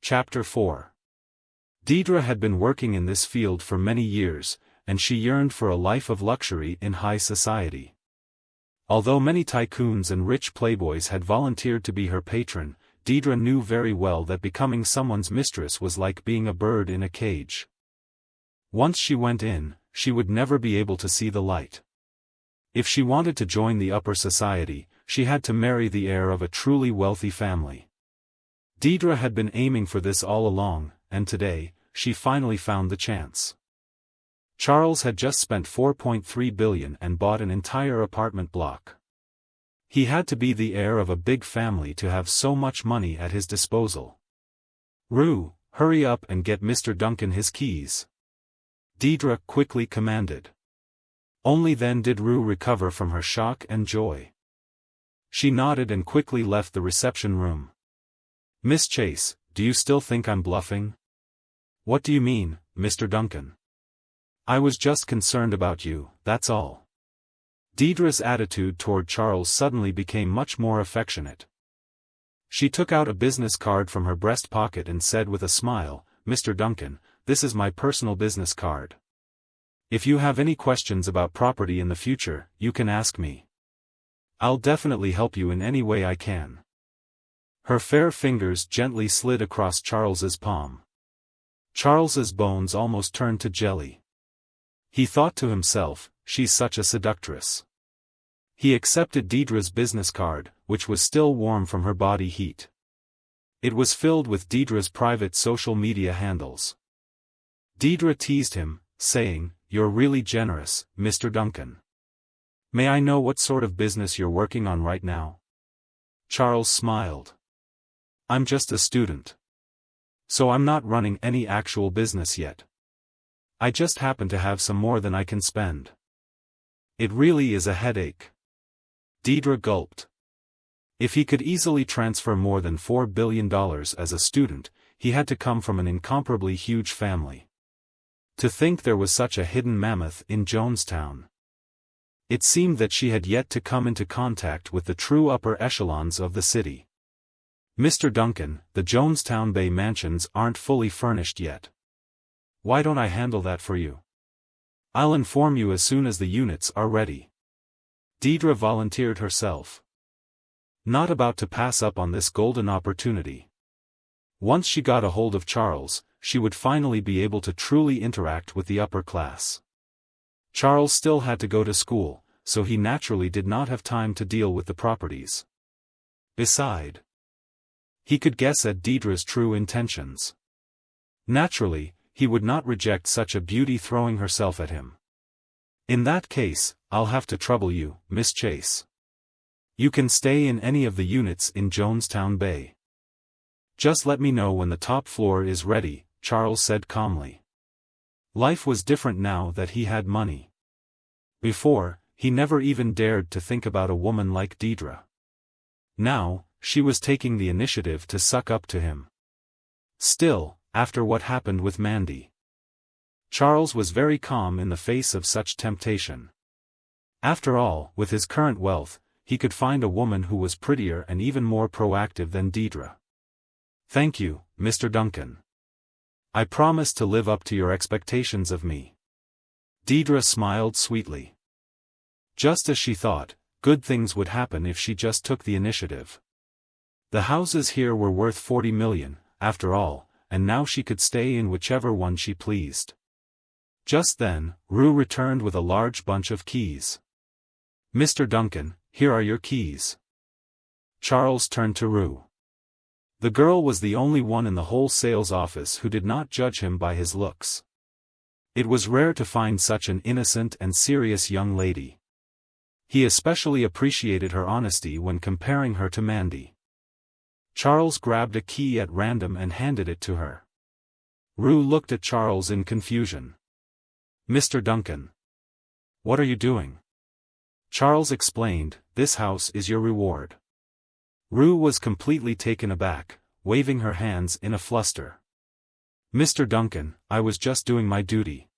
Chapter 4. Deidre had been working in this field for many years, and she yearned for a life of luxury in high society. Although many tycoons and rich playboys had volunteered to be her patron, Deidre knew very well that becoming someone's mistress was like being a bird in a cage. Once she went in, she would never be able to see the light. If she wanted to join the upper society, she had to marry the heir of a truly wealthy family. Deidre had been aiming for this all along, and today, she finally found the chance. Charles had just spent $4.3 billion and bought an entire apartment block. He had to be the heir of a big family to have so much money at his disposal. "Rue, hurry up and get Mr. Duncan his keys," Deidre quickly commanded. Only then did Rue recover from her shock and joy. She nodded and quickly left the reception room. "Miss Chase, do you still think I'm bluffing?" "What do you mean, Mr. Duncan?" "I was just concerned about you, that's all." Deidre's attitude toward Charles suddenly became much more affectionate. She took out a business card from her breast pocket and said with a smile, "Mr. Duncan, this is my personal business card. If you have any questions about property in the future, you can ask me. I'll definitely help you in any way I can." Her fair fingers gently slid across Charles's palm. Charles's bones almost turned to jelly. He thought to himself, she's such a seductress. He accepted Deidre's business card, which was still warm from her body heat. It was filled with Deidre's private social media handles. Deidre teased him, saying, "You're really generous, Mr. Duncan. May I know what sort of business you're working on right now?" Charles smiled. "I'm just a student. So I'm not running any actual business yet. I just happen to have some more than I can spend." "It really is a headache." Deidre gulped. If he could easily transfer more than $4 billion as a student, he had to come from an incomparably huge family. To think there was such a hidden mammoth in Jonestown. It seemed that she had yet to come into contact with the true upper echelons of the city. "Mr. Duncan, the Jonestown Bay mansions aren't fully furnished yet. Why don't I handle that for you? I'll inform you as soon as the units are ready." Deidre volunteered herself. Not about to pass up on this golden opportunity. Once she got a hold of Charles, she would finally be able to truly interact with the upper class. Charles still had to go to school, so he naturally did not have time to deal with the properties. Besides, he could guess at Deidre's true intentions. Naturally, he would not reject such a beauty throwing herself at him. "In that case, I'll have to trouble you, Miss Chase. You can stay in any of the units in Jonestown Bay. Just let me know when the top floor is ready," Charles said calmly. Life was different now that he had money. Before, he never even dared to think about a woman like Deidre. Now, she was taking the initiative to suck up to him. Still, after what happened with Mandy, Charles was very calm in the face of such temptation. After all, with his current wealth, he could find a woman who was prettier and even more proactive than Deidre. "Thank you, Mr. Duncan. I promise to live up to your expectations of me." Deidre smiled sweetly. Just as she thought, good things would happen if she just took the initiative. The houses here were worth $40 million, after all, and now she could stay in whichever one she pleased. Just then, Rue returned with a large bunch of keys. "Mr. Duncan, here are your keys." Charles turned to Rue. The girl was the only one in the whole sales office who did not judge him by his looks. It was rare to find such an innocent and serious young lady. He especially appreciated her honesty when comparing her to Mandy. Charles grabbed a key at random and handed it to her. Rue looked at Charles in confusion. "Mr. Duncan. What are you doing?" Charles explained, "This house is your reward." Rue was completely taken aback, waving her hands in a fluster. "Mr. Duncan, I was just doing my duty.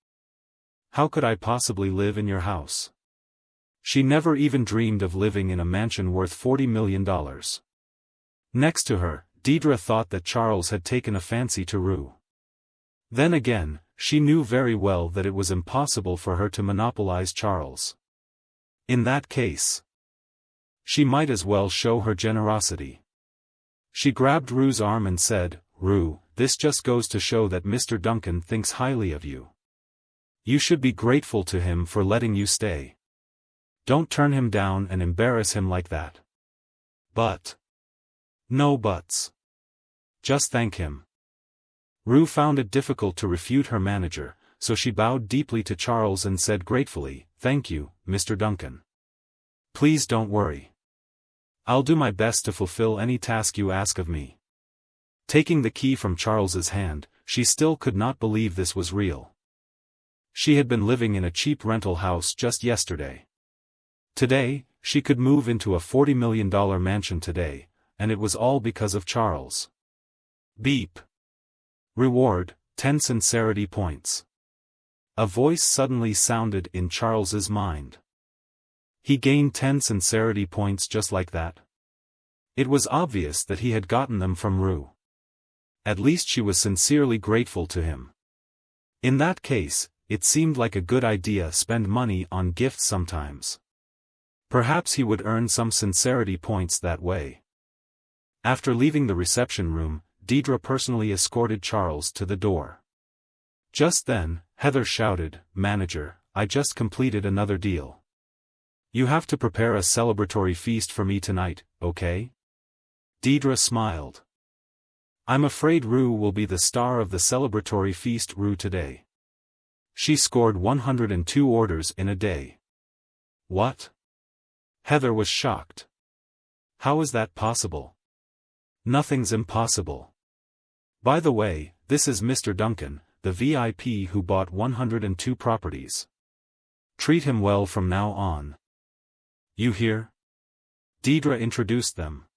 How could I possibly live in your house?" She never even dreamed of living in a mansion worth $40 million. Next to her, Deidre thought that Charles had taken a fancy to Rue. Then again, she knew very well that it was impossible for her to monopolize Charles. In that case, she might as well show her generosity. She grabbed Rue's arm and said, "Rue, this just goes to show that Mr. Duncan thinks highly of you. You should be grateful to him for letting you stay. Don't turn him down and embarrass him like that." "But." "No buts. Just thank him." Rue found it difficult to refute her manager, so she bowed deeply to Charles and said gratefully, "Thank you, Mr. Duncan. Please don't worry. I'll do my best to fulfill any task you ask of me." Taking the key from Charles's hand, she still could not believe this was real. She had been living in a cheap rental house just yesterday. Today, she could move into a $40 million mansion today, and it was all because of Charles. Beep. Reward, 10 sincerity points. A voice suddenly sounded in Charles's mind. He gained 10 sincerity points just like that. It was obvious that he had gotten them from Rue. At least she was sincerely grateful to him. In that case, it seemed like a good idea to spend money on gifts sometimes. Perhaps he would earn some sincerity points that way. After leaving the reception room, Deidre personally escorted Charles to the door. Just then, Heather shouted, "Manager, I just completed another deal. You have to prepare a celebratory feast for me tonight, okay?" Deidre smiled. "I'm afraid Rue will be the star of the celebratory feast Rue today. She scored 102 orders in a day." "What?" Heather was shocked. "How is that possible?" "Nothing's impossible. By the way, this is Mr. Duncan, the VIP who bought 102 properties. Treat him well from now on. You hear?" Deidre introduced them.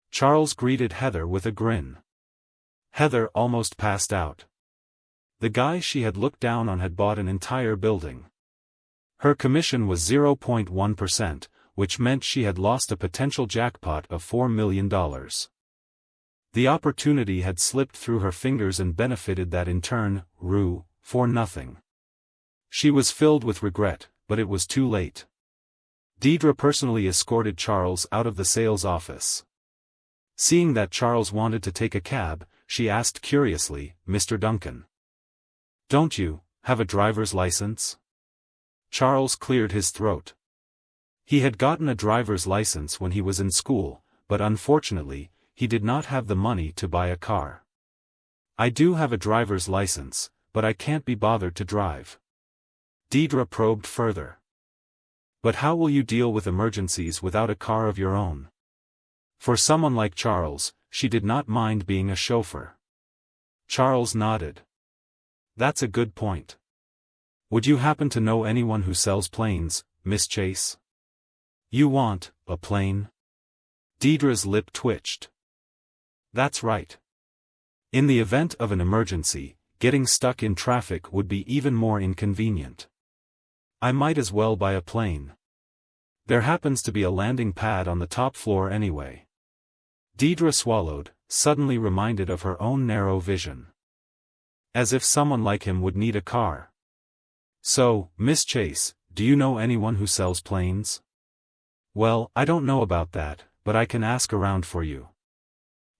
Charles greeted Heather with a grin. Heather almost passed out. The guy she had looked down on had bought an entire building. Her commission was 0.1%, which meant she had lost a potential jackpot of $4 million. The opportunity had slipped through her fingers and benefited that in turn, Rue, for nothing. She was filled with regret, but it was too late. Deidre personally escorted Charles out of the sales office. Seeing that Charles wanted to take a cab, she asked curiously, "Mr. Duncan, don't you have a driver's license?" Charles cleared his throat. He had gotten a driver's license when he was in school, but unfortunately, he did not have the money to buy a car. "I do have a driver's license, but I can't be bothered to drive." Deidre probed further. "But how will you deal with emergencies without a car of your own?" For someone like Charles, she did not mind being a chauffeur. Charles nodded. "That's a good point. Would you happen to know anyone who sells planes, Miss Chase?" "You want a plane?" Deidre's lip twitched. "That's right. In the event of an emergency, getting stuck in traffic would be even more inconvenient. I might as well buy a plane. There happens to be a landing pad on the top floor anyway." Deidre swallowed, suddenly reminded of her own narrow vision. As if someone like him would need a car. "So, Miss Chase, do you know anyone who sells planes?" "Well, I don't know about that, but I can ask around for you."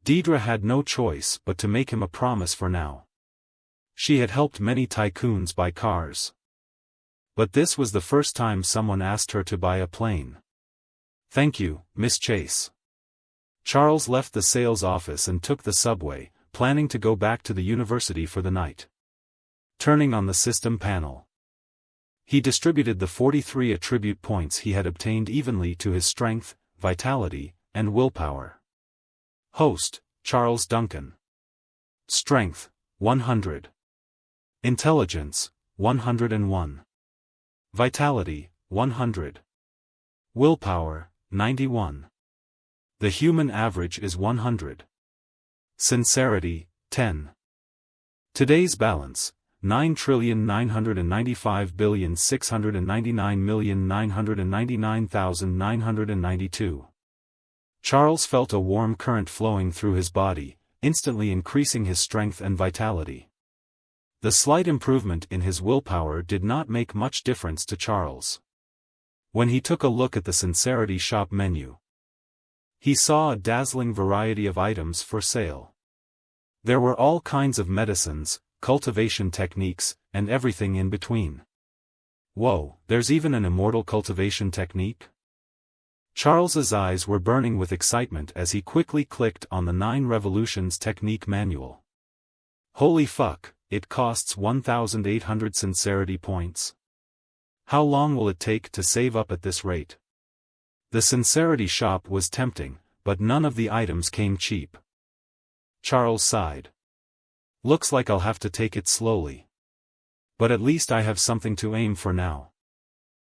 Deidre had no choice but to make him a promise for now. She had helped many tycoons buy cars. But this was the first time someone asked her to buy a plane. "Thank you, Miss Chase." Charles left the sales office and took the subway, planning to go back to the university for the night. Turning on the system panel, he distributed the 43 attribute points he had obtained evenly to his strength, vitality, and willpower. Host, Charles Duncan. Strength, 100. Intelligence, 101. Vitality, 100. Willpower, 91. The human average is 100. Sincerity, 10. Today's balance, 9,995,699,999,992. Charles felt a warm current flowing through his body, instantly increasing his strength and vitality. The slight improvement in his willpower did not make much difference to Charles. When he took a look at the Sincerity Shop menu, he saw a dazzling variety of items for sale. There were all kinds of medicines, cultivation techniques, and everything in between. Whoa, there's even an immortal cultivation technique? Charles's eyes were burning with excitement as he quickly clicked on the 9 Revolutions Technique Manual. Holy fuck, it costs 1,800 sincerity points. How long will it take to save up at this rate? The Sincerity Shop was tempting, but none of the items came cheap. Charles sighed. Looks like I'll have to take it slowly. But at least I have something to aim for now.